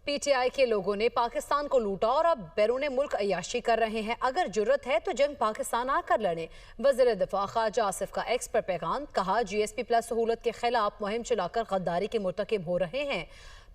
P T I के लोगों ने पाकिस्तान को लूटा और अब बैरून मुल्क अय्याशी कर रहे हैं। अगर जुर्रत है तो जंग पाकिस्तान आकर लड़े। वज़ीर दिफा ख्वाजा आसिफ का एक्स पर पैगाम, कहा GSP प्लस सहूलत के खिलाफ मुहिम चलाकर गद्दारी के मुर्तकिब हो रहे हैं।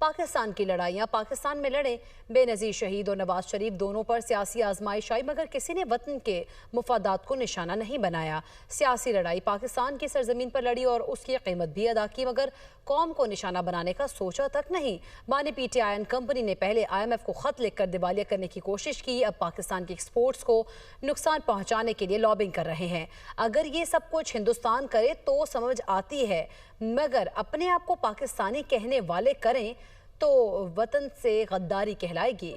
पाकिस्तान की लड़ाइयाँ पाकिस्तान में लड़े। बेनज़ीर शहीद और नवाज शरीफ दोनों पर सियासी आजमाइश आई, मगर किसी ने वतन के मुफादात को निशाना नहीं बनाया। सियासी लड़ाई पाकिस्तान की सरजमीन पर लड़ी और उसकी कीमत भी अदा की, मगर कौम को निशाना बनाने का सोचा तक नहीं। बानी PTI एंड कंपनी ने पहले IMF को खत लिखकर दिवालिया करने की कोशिश की, अब पाकिस्तान के एक्सपोर्ट्स को नुकसान पहुंचाने के लिए लॉबिंग कर रहे हैं। अगर ये सब कुछ हिंदुस्तान करे तो समझ आती है, मगर अपने आप को पाकिस्तानी कहने वाले करें तो वतन से गद्दारी कहलाएगी।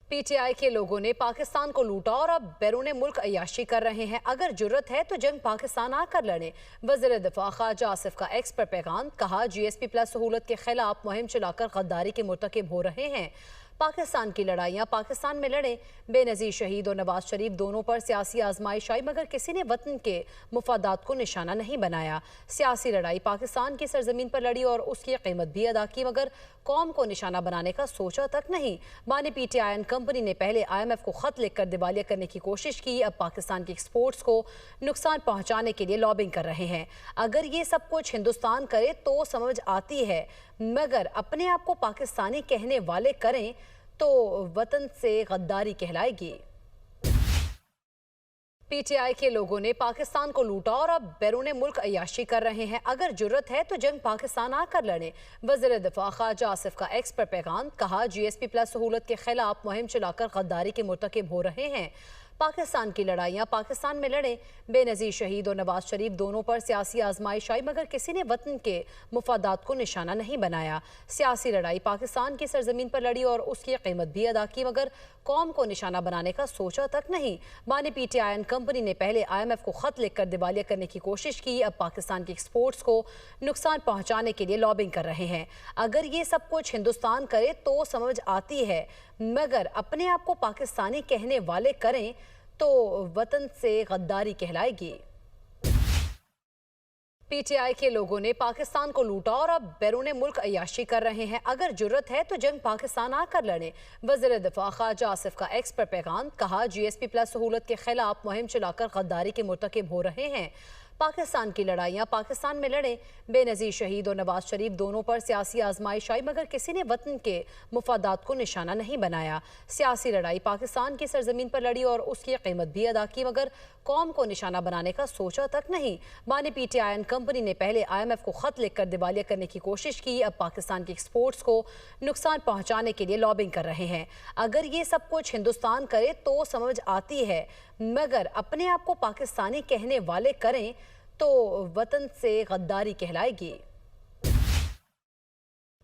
PTI के लोगों ने पाकिस्तान को लूटा और अब बैरून मुल्क अय्याशी कर रहे हैं। अगर जुर्रत है तो जंग पाकिस्तान आकर लड़े। वज़ीर दिफा ख्वाजा आसिफ का एक्स पर पैगाम, कहा GSP प्लस सहूलत के खिलाफ मुहिम चलाकर गद्दारी के मुर्तकिब हो रहे हैं। पाकिस्तान की लड़ाइयाँ पाकिस्तान में लड़े। बेनज़ीर शहीद और नवाज शरीफ दोनों पर सियासी आजमाइश आई, मगर किसी ने वतन के मुफादात को निशाना नहीं बनाया। सियासी लड़ाई पाकिस्तान की सरजमीन पर लड़ी और उसकी कीमत भी अदा की, मगर कौम को निशाना बनाने का सोचा तक नहीं। बानी PTI एंड कंपनी ने पहले IMF को खत लिखकर दिवालिया करने की कोशिश की, अब पाकिस्तान के एक्सपोर्ट्स को नुकसान पहुंचाने के लिए लॉबिंग कर रहे हैं। अगर ये सब कुछ हिंदुस्तान करे तो समझ आती है, मगर अपने आप को पाकिस्तानी कहने वाले करें तो वतन से गद्दारी कहलाएगी। PTI के लोगों ने पाकिस्तान को लूटा और अब बैरून मुल्क अय्याशी कर रहे हैं। अगर जुर्रत है तो जंग पाकिस्तान आकर लड़े। वज़ीर दिफा ख्वाजा आसिफ का एक्स पर पैगाम, कहा GSP प्लस सहूलत के खिलाफ मुहिम चलाकर गद्दारी के मुर्तकिब हो रहे हैं। पाकिस्तान की लड़ाइयाँ पाकिस्तान में लड़े। बेनज़ीर शहीद और नवाज शरीफ दोनों पर सियासी आजमाइश आई, मगर किसी ने वतन के मुफादात को निशाना नहीं बनाया। सियासी लड़ाई पाकिस्तान की सरजमीन पर लड़ी और उसकी कीमत भी अदा की, मगर कौम को निशाना बनाने का सोचा तक नहीं। बानी PTI एंड कंपनी ने पहले IMF को खत लिखकर दिवालिया करने की कोशिश की, अब पाकिस्तान के एक्सपोर्ट्स को नुकसान पहुंचाने के लिए लॉबिंग कर रहे हैं। अगर ये सब कुछ हिंदुस्तान करे तो समझ आती है, मगर अपने आप को पाकिस्तानी कहने वाले करें तो वतन से गद्दारी कहलाएगी। PTI के लोगों ने पाकिस्तान को लूटा और अब बैरून मुल्क अय्याशी कर रहे हैं। अगर जुर्रत है तो जंग पाकिस्तान आकर लड़े। वज़ीर दिफा ख्वाजा आसिफ का एक्स पर पैगाम, कहा GSP प्लस सहूलत के खिलाफ मुहिम चलाकर गद्दारी के मुर्तकिब हो रहे हैं। पाकिस्तान की लड़ाइयाँ पाकिस्तान में लड़े। बेनज़ीर शहीद और नवाज शरीफ दोनों पर सियासी आजमाइश आई, मगर किसी ने वतन के मुफादात को निशाना नहीं बनाया। सियासी लड़ाई पाकिस्तान की सरजमीन पर लड़ी और उसकी कीमत भी अदा की, मगर कौम को निशाना बनाने का सोचा तक नहीं। बानी PTI एंड कंपनी ने पहले IMF को खत लिखकर दिवालिया करने की कोशिश की, अब पाकिस्तान के एक्सपोर्ट्स को नुकसान पहुंचाने के लिए लॉबिंग कर रहे हैं। अगर ये सब कुछ हिंदुस्तान करे तो समझ आती है, मगर अपने आप को पाकिस्तानी कहने वाले करें तो वतन से गद्दारी कहलाएगी।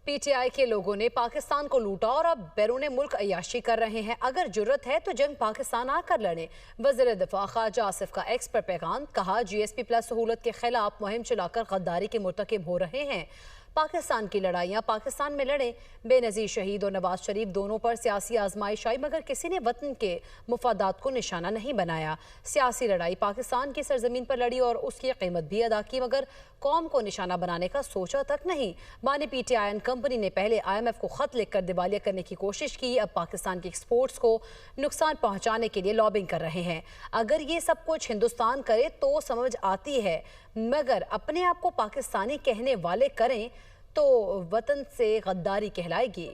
PTI के लोगों ने पाकिस्तान को लूटा और अब बैरून मुल्क अय्याशी कर रहे हैं। अगर जुर्रत है तो जंग पाकिस्तान आकर लड़े। वज़ीर दिफा ख्वाजा आसिफ का एक्स पर पैगाम, कहा GSP प्लस सहूलत के खिलाफ मुहिम चलाकर गद्दारी के मुर्तकिब हो रहे हैं। पाकिस्तान की लड़ाइयाँ पाकिस्तान में लड़े। बेनज़ीर शहीद और नवाज शरीफ दोनों पर सियासी आजमाइश आई, मगर किसी ने वतन के मुफादात को निशाना नहीं बनाया। सियासी लड़ाई पाकिस्तान की सरजमीन पर लड़ी और उसकी कीमत भी अदा की, मगर कौम को निशाना बनाने का सोचा तक नहीं। बानी PTI एंड कंपनी ने पहले IMF को खत लिखकर दिवालिया करने की कोशिश की, अब पाकिस्तान के एक्सपोर्ट्स को नुकसान पहुंचाने के लिए लॉबिंग कर रहे हैं। अगर ये सब कुछ हिंदुस्तान करे तो समझ आती है, मगर अपने आप को पाकिस्तानी कहने वाले करें तो वतन से गद्दारी कहलाएगी।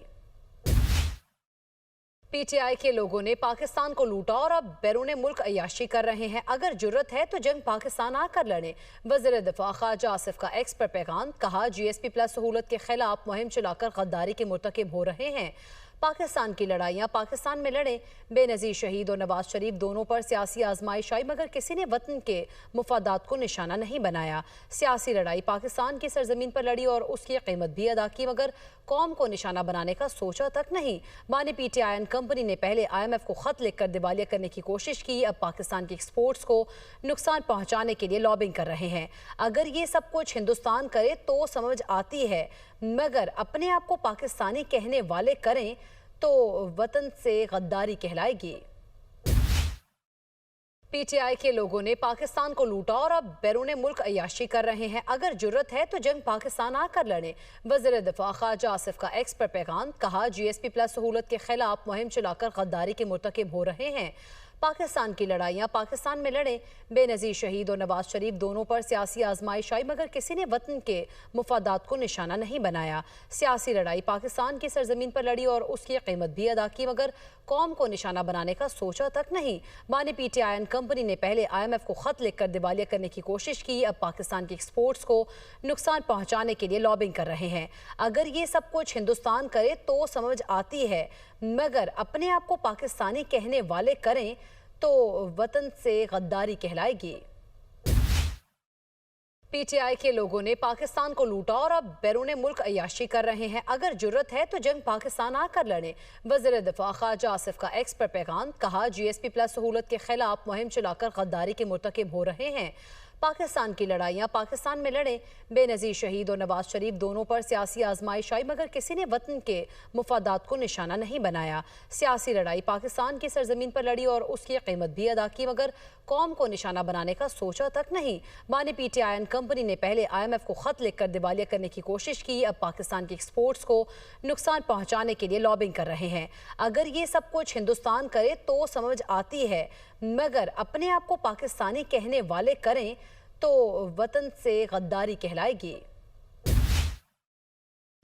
PTI के लोगों ने पाकिस्तान को लूटा और अब बैरून मुल्क अय्याशी कर रहे हैं। अगर जुर्रत है तो जंग पाकिस्तान आकर लड़े। वज़ीर दिफा ख्वाजा आसिफ का एक्स पर पैगाम, कहा GSP प्लस सहूलत के खिलाफ मुहिम चलाकर गद्दारी के मुर्तकिब हो रहे हैं। पाकिस्तान की लड़ाइयाँ पाकिस्तान में लड़े। बेनज़ीर शहीद और नवाज शरीफ दोनों पर सियासी आजमाइश आई, मगर किसी ने वतन के मुफादात को निशाना नहीं बनाया। सियासी लड़ाई पाकिस्तान की सरजमीन पर लड़ी और उसकी कीमत भी अदा की, मगर कौम को निशाना बनाने का सोचा तक नहीं। बानी PTI एंड कंपनी ने पहले IMF को खत लिखकर दिवालिया करने की कोशिश की, अब पाकिस्तान के एक्सपोर्ट्स को नुकसान पहुंचाने के लिए लॉबिंग कर रहे हैं। अगर ये सब कुछ हिंदुस्तान करे तो समझ आती है, मगर अपने आप को पाकिस्तानी कहने वाले करें तो वतन से गद्दारी कहलाएगी। पीटीआई के लोगों ने पाकिस्तान को लूटा और अब बैरून मुल्क अय्याशी कर रहे हैं। अगर जुर्रत है तो जंग पाकिस्तान आकर लड़े। वज़ीर दिफा ख्वाजा आसिफ का एक्स पर पैगाम, कहा GSP प्लस सहूलत के खिलाफ मुहिम चलाकर गद्दारी के मुर्तकिब हो रहे हैं। पाकिस्तान की लड़ाइयाँ पाकिस्तान में लड़े। बेनज़ीर शहीद और नवाज शरीफ दोनों पर सियासी आजमाइश आई, मगर किसी ने वतन के मुफादात को निशाना नहीं बनाया। सियासी लड़ाई पाकिस्तान की सरजमीन पर लड़ी और उसकी कीमत भी अदा की, मगर कौम को निशाना बनाने का सोचा तक नहीं। बानी PTI एंड कंपनी ने पहले IMF को खत लिखकर दिवालिया करने की कोशिश की, अब पाकिस्तान के एक्सपोर्ट्स को नुकसान पहुंचाने के लिए लॉबिंग कर रहे हैं। अगर ये सब कुछ हिंदुस्तान करे तो समझ आती है, मगर अपने आप को पाकिस्तानी कहने वाले करें तो वतन से गद्दारी कहलाएगी। PTI के लोगों ने पाकिस्तान को लूटा और अब बैरून मुल्क अय्याशी कर रहे हैं। अगर जुर्रत है तो जंग पाकिस्तान आकर लड़े। वज़ीर दिफा ख्वाजा आसिफ का एक्स पर पैगाम, कहा GSP प्लस सहूलत के खिलाफ मुहिम चलाकर गद्दारी के मुर्तकिब हो रहे हैं। पाकिस्तान की लड़ाइयाँ पाकिस्तान में लड़े। बेनज़ीर शहीद और नवाज शरीफ दोनों पर सियासी आजमाइश आई, मगर किसी ने वतन के मुफादात को निशाना नहीं बनाया। सियासी लड़ाई पाकिस्तान की सरजमीन पर लड़ी और उसकी कीमत भी अदा की, मगर कौम को निशाना बनाने का सोचा तक नहीं। बानी PTI एंड कंपनी ने पहले IMF को खत लिखकर दिवालिया करने की कोशिश की, अब पाकिस्तान के एक्सपोर्ट्स को नुकसान पहुंचाने के लिए लॉबिंग कर रहे हैं। अगर ये सब कुछ हिंदुस्तान करे तो समझ आती है, मगर अपने आप को पाकिस्तानी कहने वाले करें तो वतन से गद्दारी कहलाएगी।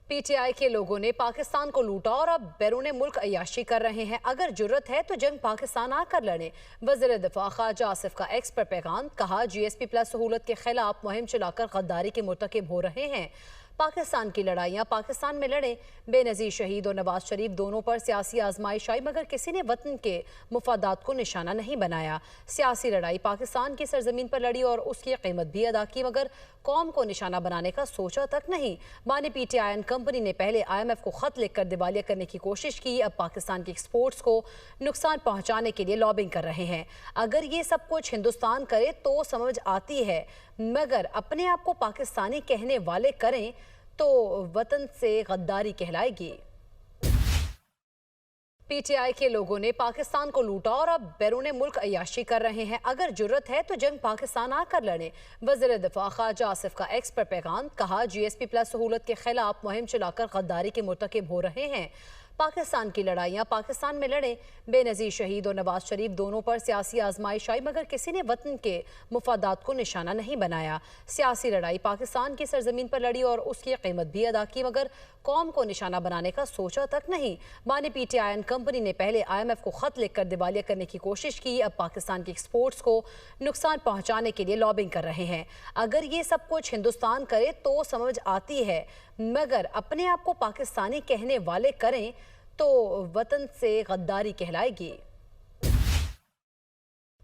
PTI के लोगों ने पाकिस्तान को लूटा और अब बैरून मुल्क अय्याशी कर रहे हैं। अगर जुर्रत है तो जंग पाकिस्तान आकर लड़े। वज़ीर दिफा ख्वाजा आसिफ का एक्स पर पैगाम, कहा GSP प्लस सहूलत के खिलाफ मुहिम चलाकर गद्दारी के मुर्तकिब हो रहे हैं। पाकिस्तान की लड़ाइयाँ पाकिस्तान में लड़े। बेनज़ीर शहीद और नवाज शरीफ दोनों पर सियासी आजमाइश आई, मगर किसी ने वतन के मुफादात को निशाना नहीं बनाया। सियासी लड़ाई पाकिस्तान की सरजमीन पर लड़ी और उसकी कीमत भी अदा की, मगर कौम को निशाना बनाने का सोचा तक नहीं। बानी PTI एंड कंपनी ने पहले IMF को खत लिखकर दिवालिया करने की कोशिश की, अब पाकिस्तान के एक्सपोर्ट्स को नुकसान पहुंचाने के लिए लॉबिंग कर रहे हैं। अगर ये सब कुछ हिंदुस्तान करे तो समझ आती है, मगर अपने आप को पाकिस्तानी कहने वाले करें तो वतन से गद्दारी कहलाएगी। PTI के लोगों ने पाकिस्तान को लूटा और अब बैरून मुल्क अय्याशी कर रहे हैं। अगर जुर्रत है तो जंग पाकिस्तान आकर लड़े। वज़ीर दिफा ख्वाजा आसिफ का एक्स पर पैगाम, कहा GSP प्लस सहूलत के खिलाफ मुहिम चलाकर गद्दारी के मुर्तकिब हो रहे हैं। पाकिस्तान की लड़ाइयाँ पाकिस्तान में लड़े। बेनज़ीर शहीद और नवाज शरीफ दोनों पर सियासी आजमाइश आई, मगर किसी ने वतन के मुफादात को निशाना नहीं बनाया। सियासी लड़ाई पाकिस्तान की सरजमीन पर लड़ी और उसकी कीमत भी अदा की, मगर कौम को निशाना बनाने का सोचा तक नहीं। बानी PTI एंड कंपनी ने पहले IMF को खत लिखकर दिवालिया करने की कोशिश की, अब पाकिस्तान के एक्सपोर्ट्स को नुकसान पहुंचाने के लिए लॉबिंग कर रहे हैं। अगर ये सब कुछ हिंदुस्तान करे तो समझ आती है, मगर अपने आप को पाकिस्तानी कहने वाले करें तो वतन से गद्दारी कहलाएगी।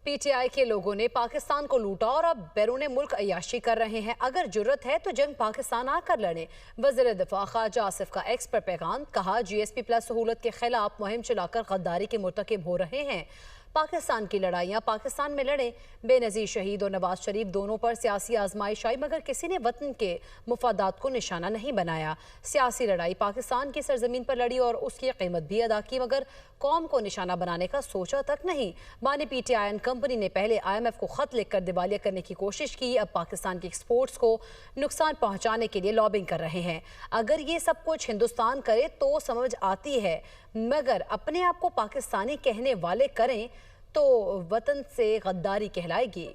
PTI के लोगों ने पाकिस्तान को लूटा और अब बैरून मुल्क अय्याशी कर रहे हैं। अगर जुर्रत है तो जंग पाकिस्तान आकर लड़े। वज़ीर दिफा ख्वाजा आसिफ का एक्स पर पैगाम, कहा GSP प्लस सहूलत के खिलाफ मुहिम चलाकर गद्दारी के मुर्तकिब हो रहे हैं। पाकिस्तान की लड़ाइयाँ पाकिस्तान में लड़े। बेनज़ीर शहीद और नवाज शरीफ दोनों पर सियासी आजमाइश आई, मगर किसी ने वतन के मुफादात को निशाना नहीं बनाया। सियासी लड़ाई पाकिस्तान की सरजमीन पर लड़ी और उसकी कीमत भी अदा की, मगर कौम को निशाना बनाने का सोचा तक नहीं। बानी PTI एंड कंपनी ने पहले IMF को खत लिखकर दिवालिया करने की कोशिश की, अब पाकिस्तान के एक्सपोर्ट्स को नुकसान पहुंचाने के लिए लॉबिंग कर रहे हैं। अगर ये सब कुछ हिंदुस्तान करे तो समझ आती है, मगर अपने आप को पाकिस्तानी कहने वाले करें तो वतन से गद्दारी कहलाएगी।